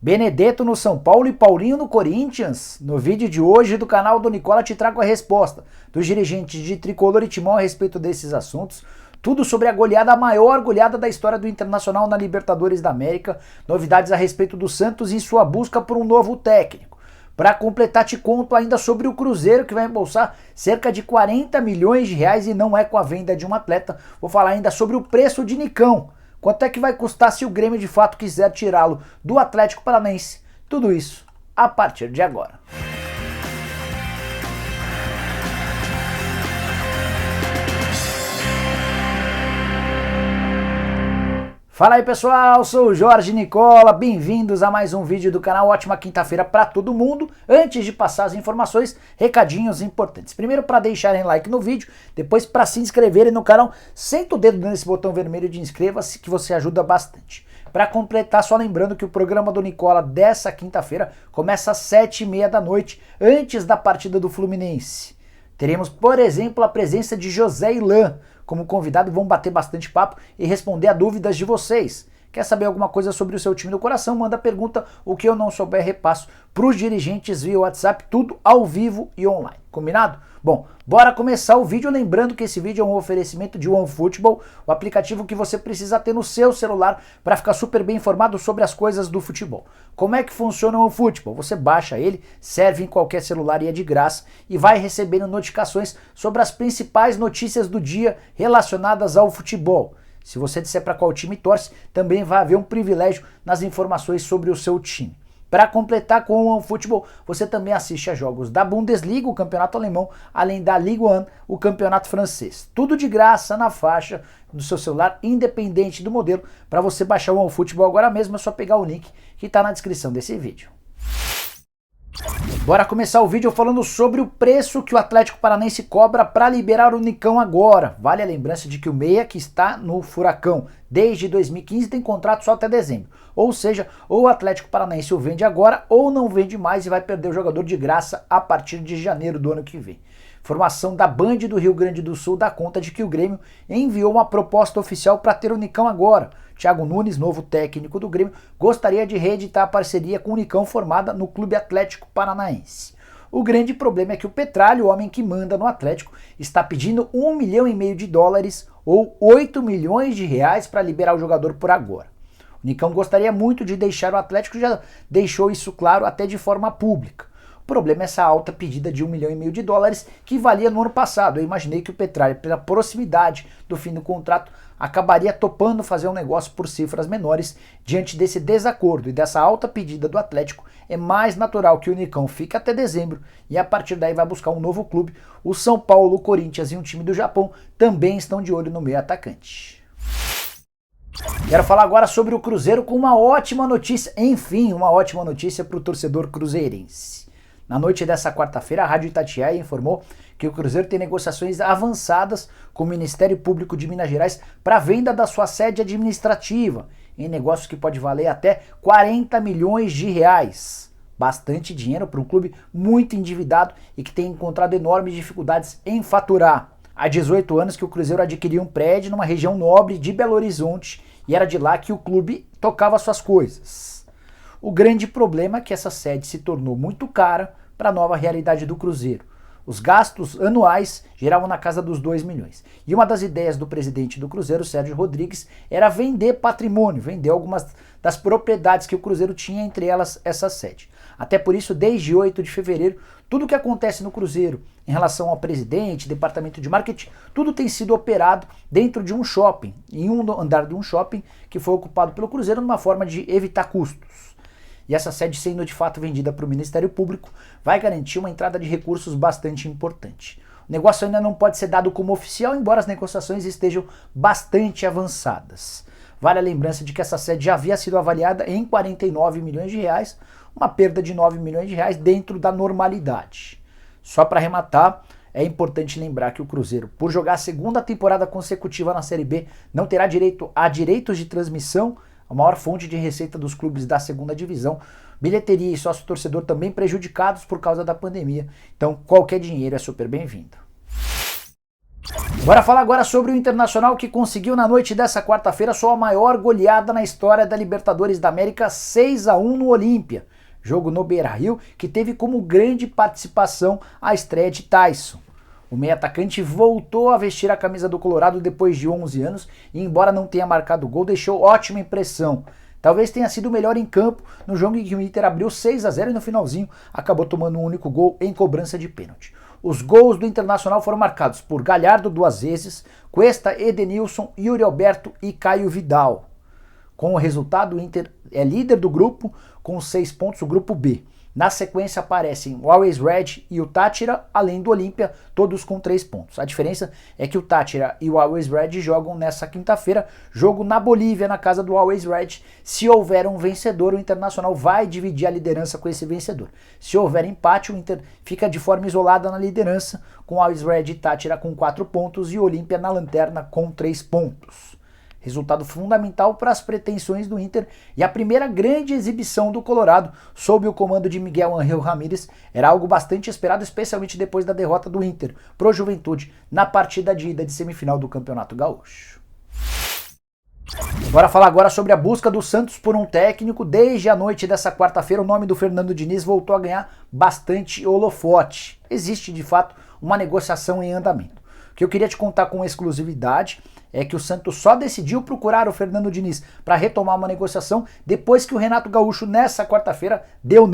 Benedetto no São Paulo e Paulinho no Corinthians? No vídeo de hoje do canal do Nicola te trago a resposta dos dirigentes de Tricolor e Timão a respeito desses assuntos. Tudo sobre a goleada, a maior goleada da história do Internacional na Libertadores da América. Novidades a respeito do Santos em sua busca por um novo técnico. Para completar, te conto ainda sobre o Cruzeiro, que vai embolsar cerca de 40 milhões de reais e não é com a venda de um atleta. Vou falar ainda sobre o preço de Nicão. Quanto é que vai custar se o Grêmio de fato quiser tirá-lo do Atlético Paranaense? Tudo isso a partir de agora. Fala aí pessoal, sou o Jorge Nicola, bem-vindos a mais um vídeo do canal. Ótima quinta-feira para todo mundo. Antes de passar as informações, recadinhos importantes. Primeiro para deixarem like no vídeo, depois para se inscreverem no canal. Senta o dedo nesse botão vermelho de inscreva-se que você ajuda bastante. Para completar, só lembrando que o programa do Nicola dessa quinta-feira começa às 7h30 da noite, antes da partida do Fluminense. Teremos, por exemplo, a presença de José Ilan como convidado, vão bater bastante papo e responder a dúvidas de vocês. Quer saber alguma coisa sobre o seu time do coração? Manda pergunta, o que eu não souber repasso para os dirigentes via WhatsApp, tudo ao vivo e online. Combinado? Bom, bora começar o vídeo, lembrando que esse vídeo é um oferecimento de OneFootball, o aplicativo que você precisa ter no seu celular para ficar super bem informado sobre as coisas do futebol. Como é que funciona o OneFootball? Você baixa ele, serve em qualquer celular e é de graça, e vai recebendo notificações sobre as principais notícias do dia relacionadas ao futebol. Se você disser para qual time torce, também vai haver um privilégio nas informações sobre o seu time. Para completar com o OneFootball, você também assiste a jogos da Bundesliga, o campeonato alemão, além da Ligue 1, o campeonato francês. Tudo de graça na faixa do seu celular, independente do modelo. Para você baixar o OneFootball agora mesmo, é só pegar o link que está na descrição desse vídeo. Bora começar o vídeo falando sobre o preço que o Atlético Paranaense cobra para liberar o Nicão agora. Vale a lembrança de que o meia que está no Furacão desde 2015 tem contrato só até dezembro. Ou seja, ou o Atlético Paranaense o vende agora ou não vende mais e vai perder o jogador de graça a partir de janeiro do ano que vem. Informação da Band do Rio Grande do Sul dá conta de que o Grêmio enviou uma proposta oficial para ter o Nicão agora. Thiago Nunes, novo técnico do Grêmio, gostaria de reeditar a parceria com o Nicão formada no Clube Atlético Paranaense. O grande problema é que o Petralha, o homem que manda no Atlético, está pedindo US$ 1,5 milhão ou 8 milhões de reais para liberar o jogador por agora. O Nicão gostaria muito de deixar o Atlético, já deixou isso claro até de forma pública. O problema é essa alta pedida de US$ 1,5 milhão que valia no ano passado. Eu imaginei que o Petralha, pela proximidade do fim do contrato, acabaria topando fazer um negócio por cifras menores. Diante desse desacordo e dessa alta pedida do Atlético, é mais natural que o Nicão fique até dezembro e a partir daí vai buscar um novo clube. O São Paulo, o Corinthians e um time do Japão também estão de olho no meio atacante. Quero falar agora sobre o Cruzeiro com uma ótima notícia, enfim, uma ótima notícia para o torcedor cruzeirense. Na noite dessa quarta-feira, a Rádio Itatiaia informou que o Cruzeiro tem negociações avançadas com o Ministério Público de Minas Gerais para a venda da sua sede administrativa, em negócio que pode valer até 40 milhões de reais. Bastante dinheiro para um clube muito endividado e que tem encontrado enormes dificuldades em faturar. Há 18 anos que o Cruzeiro adquiriu um prédio numa região nobre de Belo Horizonte e era de lá que o clube tocava suas coisas. O grande problema é que essa sede se tornou muito cara para a nova realidade do Cruzeiro. Os gastos anuais giravam na casa dos 2 milhões. E uma das ideias do presidente do Cruzeiro, Sérgio Rodrigues, era vender patrimônio, vender algumas das propriedades que o Cruzeiro tinha, entre elas essa sede. Até por isso, desde 8 de fevereiro, tudo o que acontece no Cruzeiro em relação ao presidente, departamento de marketing, tudo tem sido operado dentro de um shopping, em um andar de um shopping que foi ocupado pelo Cruzeiro numa forma de evitar custos. E essa sede sendo de fato vendida para o Ministério Público vai garantir uma entrada de recursos bastante importante. O negócio ainda não pode ser dado como oficial, embora as negociações estejam bastante avançadas. Vale a lembrança de que essa sede já havia sido avaliada em 49 milhões de reais, uma perda de 9 milhões de reais dentro da normalidade. Só para arrematar, é importante lembrar que o Cruzeiro, por jogar a segunda temporada consecutiva na Série B, não terá direito a direitos de transmissão, a maior fonte de receita dos clubes da segunda divisão, bilheteria e sócio-torcedor também prejudicados por causa da pandemia. Então, qualquer dinheiro é super bem-vindo. Bora falar agora sobre o Internacional, que conseguiu na noite dessa quarta-feira sua maior goleada na história da Libertadores da América, 6-1 no Olímpia. Jogo no Beira-Rio, que teve como grande participação a estreia de Taison. O meio-atacante voltou a vestir a camisa do Colorado depois de 11 anos e, embora não tenha marcado gol, deixou ótima impressão. Talvez tenha sido o melhor em campo no jogo em que o Inter abriu 6-0 e no finalzinho acabou tomando um único gol em cobrança de pênalti. Os gols do Internacional foram marcados por Galhardo 2 vezes, Cuesta, Edenilson, Yuri Alberto e Caio Vidal. Com o resultado, o Inter é líder do grupo com 6 pontos, o grupo B. Na sequência aparecem o Always Red e o Táchira, além do Olímpia, todos com 3 pontos. A diferença é que o Táchira e o Always Red jogam nessa quinta-feira, jogo na Bolívia, na casa do Always Red. Se houver um vencedor, o Internacional vai dividir a liderança com esse vencedor. Se houver empate, o Inter fica de forma isolada na liderança, com o Always Red e Táchira com 4 pontos e o Olímpia na lanterna com 3 pontos. Resultado fundamental para as pretensões do Inter e a primeira grande exibição do Colorado sob o comando de Miguel Ángel Ramírez era algo bastante esperado, especialmente depois da derrota do Inter pro Juventude na partida de ida de semifinal do Campeonato Gaúcho. Bora falar agora sobre a busca do Santos por um técnico. Desde a noite dessa quarta-feira, o nome do Fernando Diniz voltou a ganhar bastante holofote. Existe, de fato, uma negociação em andamento. O que eu queria te contar com exclusividade é que o Santos só decidiu procurar o Fernando Diniz para retomar uma negociação depois que o Renato Gaúcho, nessa quarta-feira, deu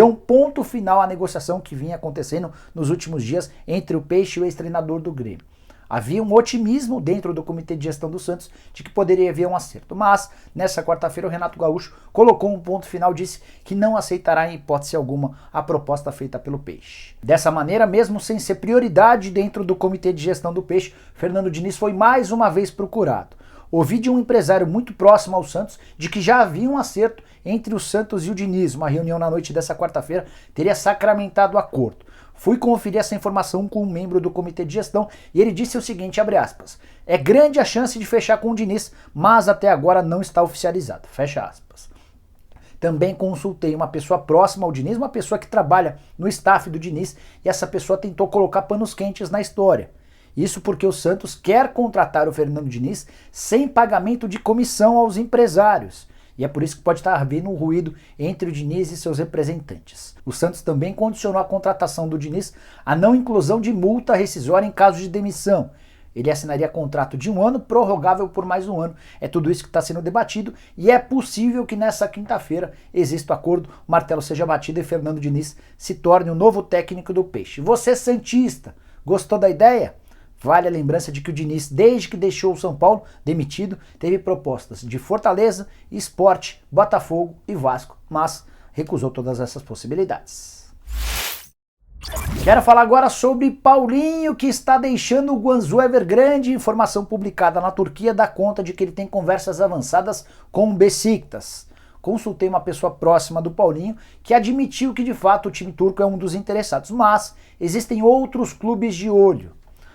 um ponto final à negociação que vinha acontecendo nos últimos dias entre o Peixe e o ex-treinador do Grêmio. Havia um otimismo dentro do comitê de gestão do Santos de que poderia haver um acerto, mas nessa quarta-feira o Renato Gaúcho colocou um ponto final, disse que não aceitará em hipótese alguma a proposta feita pelo Peixe. Dessa maneira, mesmo sem ser prioridade dentro do comitê de gestão do Peixe, Fernando Diniz foi mais uma vez procurado. Ouvi de um empresário muito próximo ao Santos de que já havia um acerto entre o Santos e o Diniz. Uma reunião na noite dessa quarta-feira teria sacramentado o acordo. Fui conferir essa informação com um membro do comitê de gestão e ele disse o seguinte, abre aspas, é grande a chance de fechar com o Diniz, mas até agora não está oficializado, fecha aspas. Também consultei uma pessoa próxima ao Diniz, uma pessoa que trabalha no staff do Diniz, e essa pessoa tentou colocar panos quentes na história. Isso porque o Santos quer contratar o Fernando Diniz sem pagamento de comissão aos empresários. E é por isso que pode estar havendo um ruído entre o Diniz e seus representantes. O Santos também condicionou a contratação do Diniz à não inclusão de multa rescisória em caso de demissão. Ele assinaria contrato de 1 ano, prorrogável por mais 1 ano. É tudo isso que está sendo debatido e é possível que nessa quinta-feira exista o acordo, o martelo seja batido e Fernando Diniz se torne o novo técnico do Peixe. Você, santista, gostou da ideia? Vale a lembrança de que o Diniz, desde que deixou o São Paulo, demitido, teve propostas de Fortaleza, Sport, Botafogo e Vasco, mas recusou todas essas possibilidades. Quero falar agora sobre Paulinho, que está deixando o Guangzhou Evergrande. Informação publicada na Turquia dá conta de que ele tem conversas avançadas com o Beşiktaş. Consultei uma pessoa próxima do Paulinho que admitiu que de fato o time turco é um dos interessados, mas existem outros clubes de olho.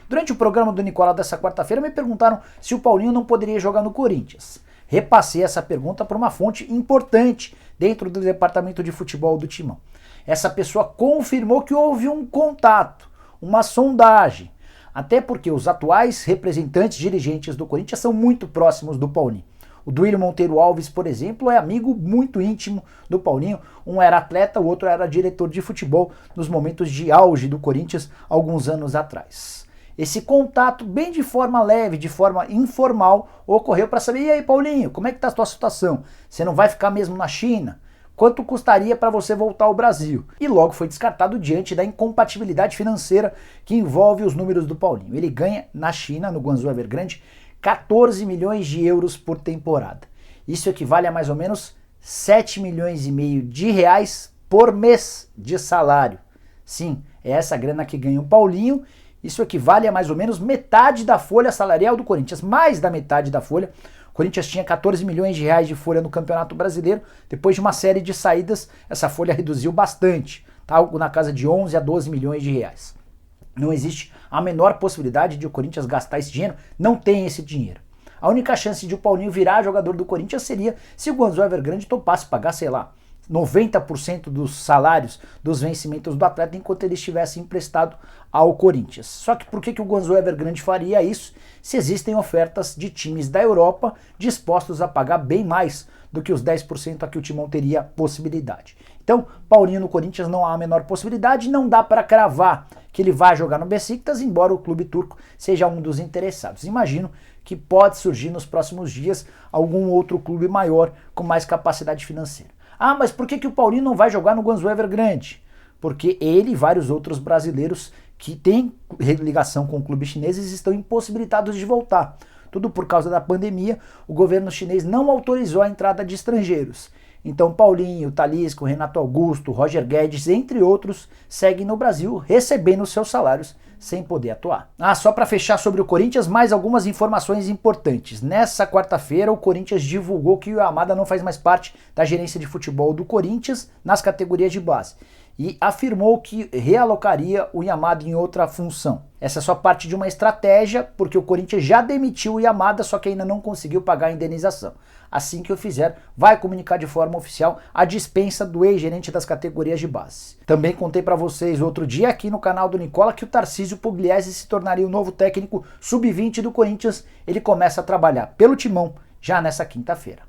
Durante o programa do Nicola dessa quarta-feira me perguntaram se o Paulinho não poderia jogar no Corinthians. Repassei essa pergunta para uma fonte importante dentro do departamento de futebol do Timão. Essa pessoa confirmou que houve um contato, uma sondagem, até porque os atuais representantes dirigentes do Corinthians são muito próximos do Paulinho. O Duílio Monteiro Alves, por exemplo, é amigo muito íntimo do Paulinho. Um era atleta, o outro era diretor de futebol nos momentos de auge do Corinthians, alguns anos atrás. Esse contato, bem de forma leve, de forma informal, ocorreu para saber, e aí, Paulinho, como é que está a tua situação? Você não vai ficar mesmo na China? Quanto custaria para você voltar ao Brasil? E logo foi descartado diante da incompatibilidade financeira que envolve os números do Paulinho. Ele ganha na China, no Guangzhou Evergrande, 14 milhões de euros por temporada. Isso equivale a mais ou menos 7 milhões e meio de reais por mês de salário. Sim, é essa grana que ganha o Paulinho. Isso equivale a mais ou menos metade da folha salarial do Corinthians, mais da metade da folha. O Corinthians tinha 14 milhões de reais de folha no Campeonato Brasileiro. Depois de uma série de saídas, essa folha reduziu bastante, tá? Algo na casa de 11 a 12 milhões de reais. Não existe a menor possibilidade de o Corinthians gastar esse dinheiro, não tem esse dinheiro. A única chance de o Paulinho virar jogador do Corinthians seria se o Guangzhou Evergrande topasse pagar, sei lá, 90% dos salários dos vencimentos do atleta enquanto ele estivesse emprestado ao Corinthians. Só que por que o Guangzhou Evergrande faria isso se existem ofertas de times da Europa dispostos a pagar bem mais do que os 10% a que o Timão teria possibilidade? Então, Paulinho no Corinthians não há a menor possibilidade, não dá para cravar que ele vai jogar no Besiktas, embora o clube turco seja um dos interessados. Imagino que pode surgir nos próximos dias algum outro clube maior com mais capacidade financeira. Ah, mas por que o Paulinho não vai jogar no Guangzhou Evergrande? Porque ele e vários outros brasileiros que têm ligação com clubes chineses estão impossibilitados de voltar. Tudo por causa da pandemia, o governo chinês não autorizou a entrada de estrangeiros. Então Paulinho, Talisca, Renato Augusto, Roger Guedes, entre outros, seguem no Brasil recebendo seus salários sem poder atuar. Só para fechar sobre o Corinthians, mais algumas informações importantes. Nessa quarta-feira, o Corinthians divulgou que o Yamada não faz mais parte da gerência de futebol do Corinthians nas categorias de base e afirmou que realocaria o Yamada em outra função. Essa é só parte de uma estratégia, porque o Corinthians já demitiu o Yamada, só que ainda não conseguiu pagar a indenização. Assim que o fizer, vai comunicar de forma oficial a dispensa do ex-gerente das categorias de base. Também contei para vocês outro dia aqui no canal do Nicola que o Tarcísio Pugliese se tornaria o novo técnico sub-20 do Corinthians. Ele começa a trabalhar pelo Timão já nessa quinta-feira.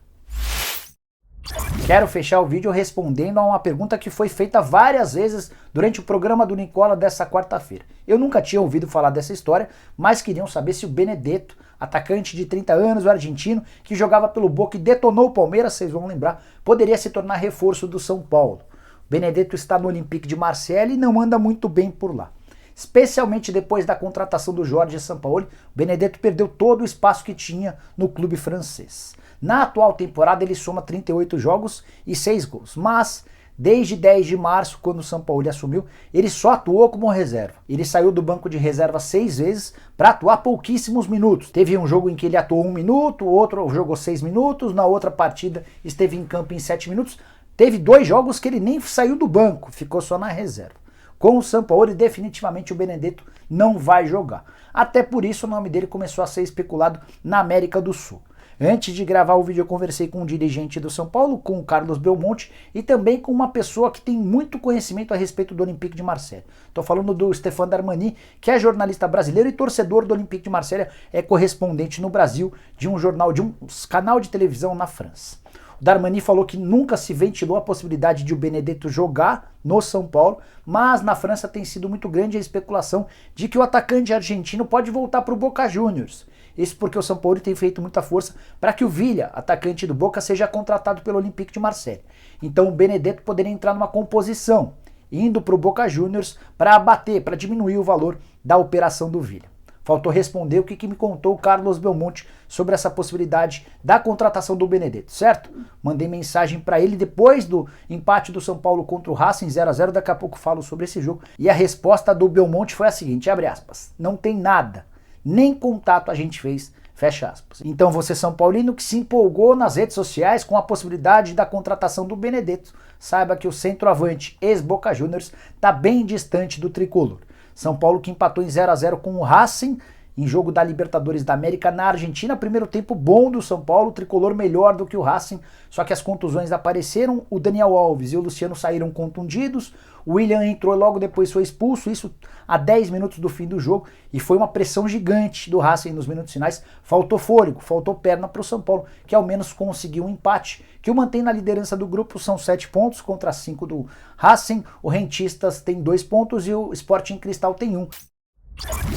Quero fechar o vídeo respondendo a uma pergunta que foi feita várias vezes durante o programa do Nicola dessa quarta-feira. Eu nunca tinha ouvido falar dessa história, mas queriam saber se o Benedetto, atacante de 30 anos, o argentino, que jogava pelo Boca e detonou o Palmeiras, vocês vão lembrar, poderia se tornar reforço do São Paulo. O Benedetto está no Olympique de Marseille e não anda muito bem por lá. Especialmente depois da contratação do Jorge Sampaoli, o Benedetto perdeu todo o espaço que tinha no clube francês. Na atual temporada ele soma 38 jogos e 6 gols, mas desde 10 de março, quando o Sampaoli assumiu, ele só atuou como reserva. Ele saiu do banco de reserva 6 vezes para atuar pouquíssimos minutos. Teve um jogo em que ele atuou 1 minuto, outro jogou 6 minutos, na outra partida esteve em campo em 7 minutos. Teve 2 jogos que ele nem saiu do banco, ficou só na reserva. Com o Sampaoli, definitivamente o Benedetto não vai jogar. Até por isso o nome dele começou a ser especulado na América do Sul. Antes de gravar o vídeo eu conversei com um dirigente do São Paulo, com o Carlos Belmonte, e também com uma pessoa que tem muito conhecimento a respeito do Olympique de Marseille. Estou falando do Stéphane Darmani, que é jornalista brasileiro e torcedor do Olympique de Marseille, é correspondente no Brasil de um jornal, de um canal de televisão na França. O Darmani falou que nunca se ventilou a possibilidade de o Benedetto jogar no São Paulo, mas na França tem sido muito grande a especulação de que o atacante argentino pode voltar para o Boca Juniors. Isso porque o São Paulo tem feito muita força para que o Villa, atacante do Boca, seja contratado pelo Olympique de Marseille. Então o Benedetto poderia entrar numa composição, indo para o Boca Juniors para abater, para diminuir o valor da operação do Villa. Faltou responder o que me contou o Carlos Belmonte sobre essa possibilidade da contratação do Benedetto, certo? Mandei mensagem para ele depois do empate do São Paulo contra o Racing 0-0, daqui a pouco falo sobre esse jogo. E a resposta do Belmonte foi a seguinte, abre aspas, não tem nada, nem contato a gente fez, fecha aspas. Então você São Paulino que se empolgou nas redes sociais com a possibilidade da contratação do Benedetto, saiba que o centroavante ex-Boca Juniors está bem distante do tricolor. São Paulo que empatou em 0-0 com o Racing, em jogo da Libertadores da América na Argentina. Primeiro tempo bom do São Paulo, tricolor melhor do que o Racing, só que as contusões apareceram, o Daniel Alves e o Luciano saíram contundidos, o William entrou logo depois foi expulso, isso a 10 minutos do fim do jogo, e foi uma pressão gigante do Racing nos minutos finais, faltou fôlego, faltou perna para o São Paulo, que ao menos conseguiu um empate, que o mantém na liderança do grupo, são 7 pontos contra 5 do Racing, o Rentistas tem 2 pontos e o Sporting Cristal tem 1.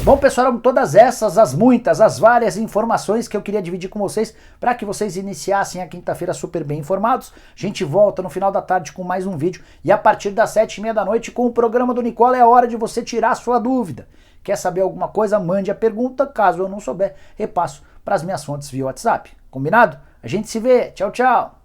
Bom pessoal, eram todas essas, as muitas, as várias informações que eu queria dividir com vocês para que vocês iniciassem a quinta-feira super bem informados. A gente volta no final da tarde com mais um vídeo e a partir das 7h30 da noite com o programa do Nicola é hora de você tirar a sua dúvida. Quer saber alguma coisa? Mande a pergunta, caso eu não souber, repasso para as minhas fontes via WhatsApp. Combinado? A gente se vê, tchau, tchau!